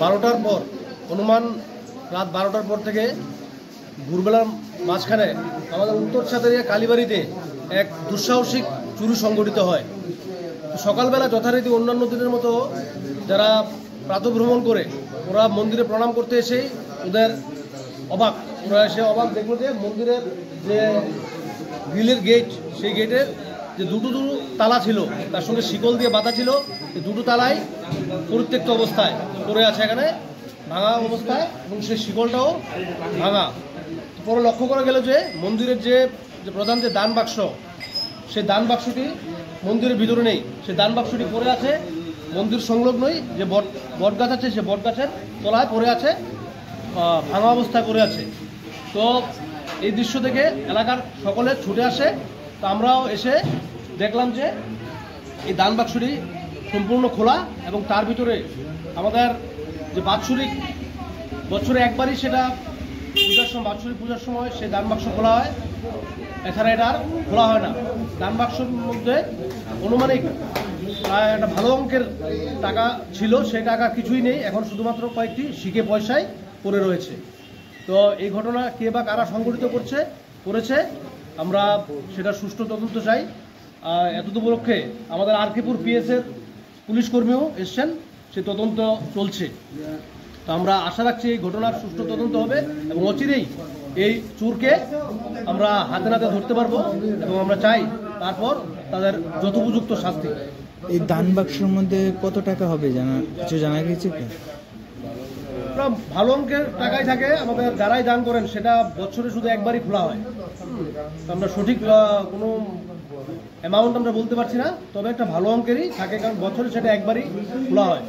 12টার পর অনুমান রাত 12টার পর থেকে ভোরবেলার মাঝখানে আমাদের উত্তর ছাতেরিয়া কালীবাড়িতে এক দুঃসাহসিক চুরি সংঘটিত হয়। সকালবেলা যথারীতি অন্যান্য দিনের মতো যারা প্রাতঃভ্রমণ করে ওরা মন্দিরে প্রণাম করতে এসেই ওরা এসে অবাক দেখলো যে মন্দিরের যে গ্রিলের গেট, সেই গেটের যে দুটো তালা ছিল তার সঙ্গে শিকল দিয়ে বাঁধা ছিল, এই দুটো তালাই পরিত্যক্ত অবস্থায় পড়ে আছে, এখানে ভাঙা অবস্থায়, এবং সেই শিকলটাও ভাঙা। পরে লক্ষ্য করা গেল যে মন্দিরের যে প্রধান যে দান বাক্স, সেই দান বাক্সটি মন্দিরের ভিতরে নেই, সেই দান বাক্সটি পড়ে আছে মন্দির সংলগ্নই যে বট গাছ আছে, সেই বট গাছের তলায় পড়ে আছে, ভাঙা অবস্থায় পড়ে আছে। তো এই দৃশ্য দেখে এলাকার সকলে ছুটে আসে। তো আমরাও এসে দেখলাম যে এই দান বাক্সটি সম্পূর্ণ খোলা, এবং তার ভিতরে আমাদের যে বাৎসরিক বছরে একবারই সেটা পূজার সময়, বাৎসরিক পূজার সময় সেই দান বাক্স খোলা হয়, এছাড়া এটা আর খোলা হয় না। দান বাক্সের মধ্যে অনুমানিক প্রায় একটা ভালো অঙ্কের টাকা ছিল, সেই টাকা কিছুই নেই, এখন শুধুমাত্র কয়েকটি শিকে পয়সায় পড়ে রয়েছে। তো এই ঘটনা কে বা কারা সংঘটিত করেছে আমরা সেটা সুষ্ঠু তদন্ত চাই। এতদ উপলক্ষে আমাদের আরকেপুর পিএসের পুলিশ কর্মীও এসছেন, সে তদন্ত চলছে। তো আমরা আশা রাখছি এই ঘটনার সুষ্ঠু তদন্ত হবে এবং অচিরেই এই চোরকে আমরা হাতে নাতে ধরতে পারবো, এবং আমরা চাই তারপর তাদের যথোপযুক্ত শাস্তি। এই দান বাক্সের মধ্যে কত টাকা হবে কিছু জানা গেছে কি? ভালো অঙ্কের টাকাই থাকে, আমাদের যারাই দান করেন সেটা বছরে শুধু একবারই খোলা হয়। আমরা সঠিক কোনো অ্যামাউন্ট আমরা বলতে পারছি না, তবে একটা ভালো অঙ্কেরই থাকে, কারণ বছরে সেটা একবারই খোলা হয়।